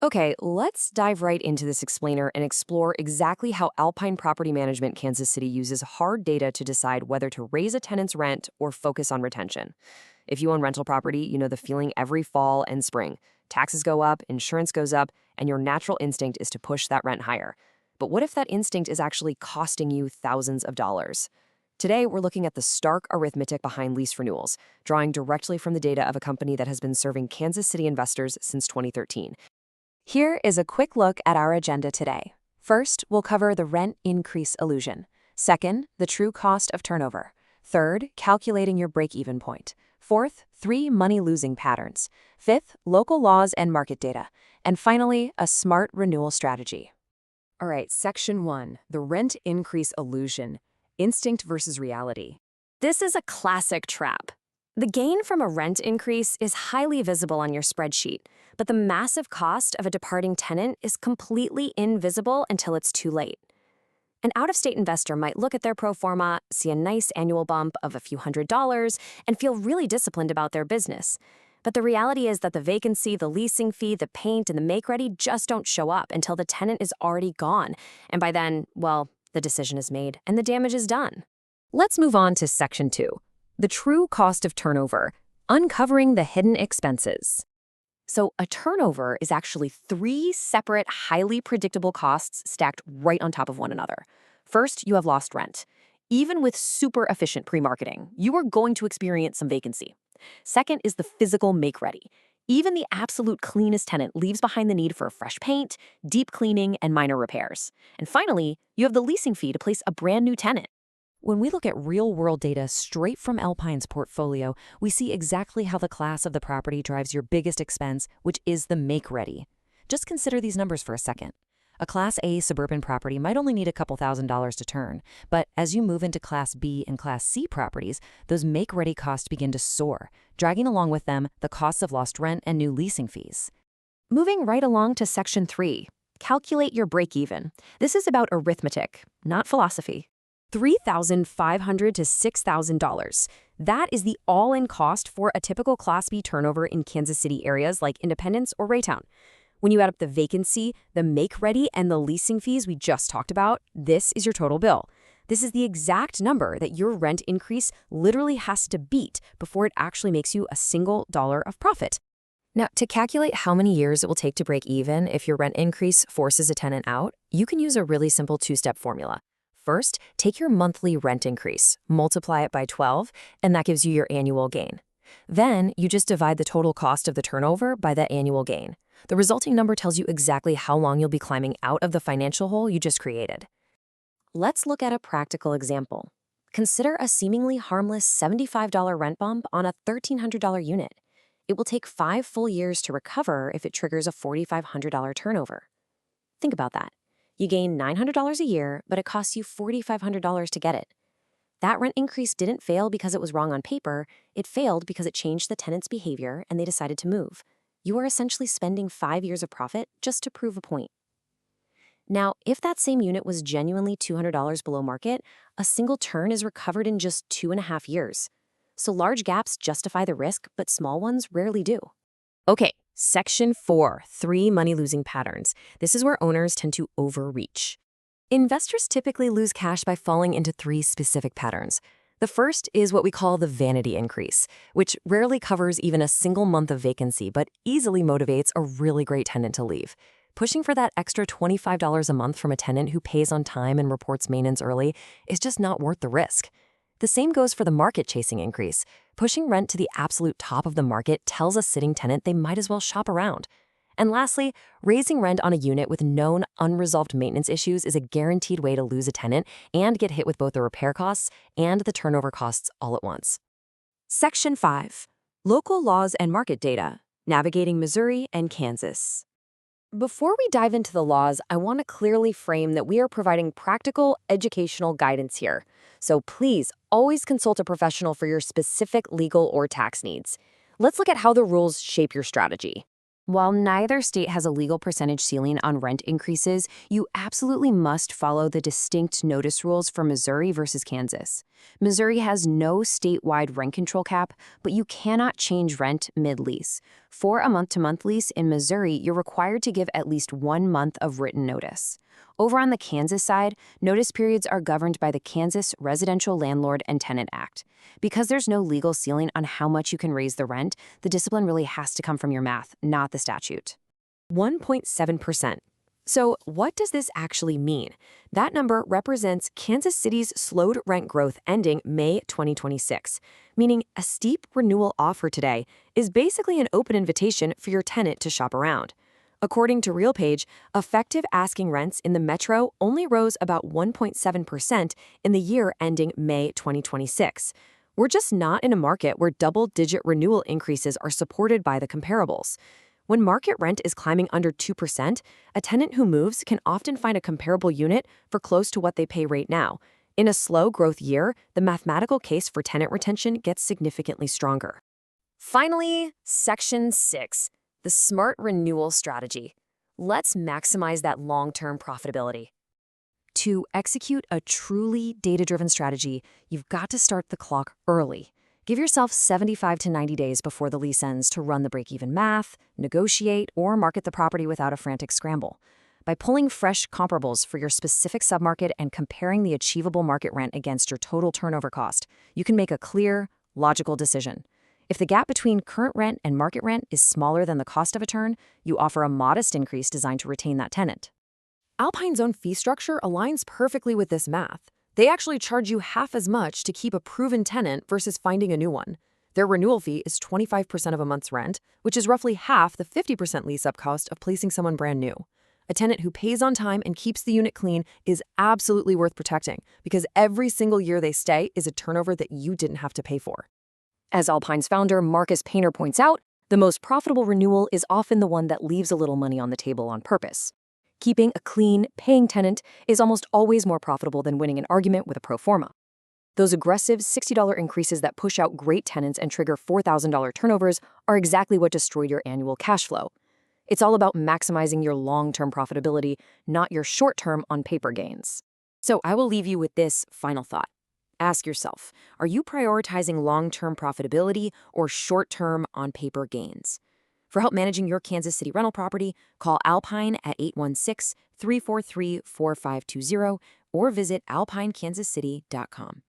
Okay, let's dive right into this explainer and explore exactly how Alpine Property Management Kansas City uses hard data to decide whether to raise a tenant's rent or focus on retention. If you own rental property, you know the feeling every fall and spring. Taxes go up, insurance goes up, and your natural instinct is to push that rent higher. But what if that instinct is actually costing you thousands of dollars? Today, we're looking at the stark arithmetic behind lease renewals, drawing directly from the data of a company that has been serving Kansas City investors since 2013. Here is a quick look at our agenda today. First, we'll cover the rent increase illusion. Second, the true cost of turnover. Third, calculating your break-even point. Fourth, 3 money-losing patterns. Fifth, local laws and market data. And finally, a smart renewal strategy. All right, Section 1, the rent increase illusion, instinct versus reality. This is a classic trap. The gain from a rent increase is highly visible on your spreadsheet, but the massive cost of a departing tenant is completely invisible until it's too late. An out-of-state investor might look at their pro forma, see a nice annual bump of a few $100s, and feel really disciplined about their business. But the reality is that the vacancy, the leasing fee, the paint, and the make-ready just don't show up until the tenant is already gone. And by then, well, the decision is made and the damage is done. Let's move on to Section 2. The true cost of turnover, uncovering the hidden expenses. So a turnover is actually 3 separate, highly predictable costs stacked right on top of one another. First, you have lost rent. Even with super efficient pre-marketing, you are going to experience some vacancy. Second is the physical make-ready. Even the absolute cleanest tenant leaves behind the need for fresh paint, deep cleaning, and minor repairs. And finally, you have the leasing fee to place a brand new tenant. When we look at real-world data straight from Alpine's portfolio, we see exactly how the class of the property drives your biggest expense, which is the make-ready. Just consider these numbers for a second. A Class A suburban property might only need a couple $1,000s to turn, but as you move into Class B and Class C properties, those make-ready costs begin to soar, dragging along with them the costs of lost rent and new leasing fees. Moving right along to Section 3, calculate your break-even. This is about arithmetic, not philosophy. $3,500 to $6,000. That is the all-in cost for a typical Class B turnover in Kansas City areas like Independence or Raytown. When you add up the vacancy, the make-ready, and the leasing fees we just talked about, this is your total bill. This is the exact number that your rent increase literally has to beat before it actually makes you a single dollar of profit. Now, to calculate how many years it will take to break even if your rent increase forces a tenant out, you can use a really simple 2-step formula. First, take your monthly rent increase, multiply it by 12, and that gives you your annual gain. Then, you just divide the total cost of the turnover by that annual gain. The resulting number tells you exactly how long you'll be climbing out of the financial hole you just created. Let's look at a practical example. Consider a seemingly harmless $75 rent bump on a $1,300 unit. It will take 5 full years to recover if it triggers a $4,500 turnover. Think about that. You gain $900 a year, but it costs you $4,500 to get it. That rent increase didn't fail because it was wrong on paper. It failed because it changed the tenant's behavior and they decided to move. You are essentially spending 5 years of profit just to prove a point. Now, if that same unit was genuinely $200 below market, a single turn is recovered in just 2.5 years. So large gaps justify the risk, but small ones rarely do. Okay, Section 4, 3 money-losing patterns. This is where owners tend to overreach. Investors typically lose cash by falling into 3 specific patterns. The first is what we call the vanity increase, which rarely covers even a single month of vacancy, but easily motivates a really great tenant to leave. Pushing for that extra $25 a month from a tenant who pays on time and reports maintenance early is just not worth the risk. The same goes for the market-chasing increase. Pushing rent to the absolute top of the market tells a sitting tenant they might as well shop around. And lastly, raising rent on a unit with known unresolved maintenance issues is a guaranteed way to lose a tenant and get hit with both the repair costs and the turnover costs all at once. Section 5. Local laws and market data, navigating Missouri and Kansas. Before we dive into the laws, I want to clearly frame that we are providing practical, educational guidance here. So please always consult a professional for your specific legal or tax needs. Let's look at how the rules shape your strategy. While neither state has a legal percentage ceiling on rent increases, you absolutely must follow the distinct notice rules for Missouri versus Kansas. Missouri has no statewide rent control cap, but you cannot change rent mid-lease. For a month-to-month lease in Missouri, you're required to give at least 1 month of written notice. Over on the Kansas side, notice periods are governed by the Kansas Residential Landlord and Tenant Act. Because there's no legal ceiling on how much you can raise the rent, the discipline really has to come from your math, not the statute. 1.7%. So, what does this actually mean? That number represents Kansas City's slowed rent growth ending May 2026, meaning a steep renewal offer today is basically an open invitation for your tenant to shop around. According to RealPage, effective asking rents in the metro only rose about 1.7% in the year ending May 2026. We're just not in a market where double-digit renewal increases are supported by the comparables. When market rent is climbing under 2%, a tenant who moves can often find a comparable unit for close to what they pay right now. In a slow growth year, the mathematical case for tenant retention gets significantly stronger. Finally, Section 6, the smart renewal strategy. Let's maximize that long-term profitability. To execute a truly data-driven strategy, you've got to start the clock early. Give yourself 75 to 90 days before the lease ends to run the break-even math, negotiate, or market the property without a frantic scramble. By pulling fresh comparables for your specific submarket and comparing the achievable market rent against your total turnover cost, you can make a clear, logical decision. If the gap between current rent and market rent is smaller than the cost of a turn, you offer a modest increase designed to retain that tenant. Alpine's own fee structure aligns perfectly with this math. They actually charge you half as much to keep a proven tenant versus finding a new one. Their renewal fee is 25% of a month's rent, which is roughly half the 50% lease-up cost of placing someone brand new. A tenant who pays on time and keeps the unit clean is absolutely worth protecting because every single year they stay is a turnover that you didn't have to pay for. As Alpine's founder Marcus Painter points out, the most profitable renewal is often the one that leaves a little money on the table on purpose. Keeping a clean, paying tenant is almost always more profitable than winning an argument with a pro forma. Those aggressive $60 increases that push out great tenants and trigger $4,000 turnovers are exactly what destroyed your annual cash flow. It's all about maximizing your long-term profitability, not your short-term on-paper gains. So I will leave you with this final thought. Ask yourself, are you prioritizing long-term profitability or short-term on-paper gains? For help managing your Kansas City rental property, call Alpine at 816-343-4520 or visit alpinekansascity.com.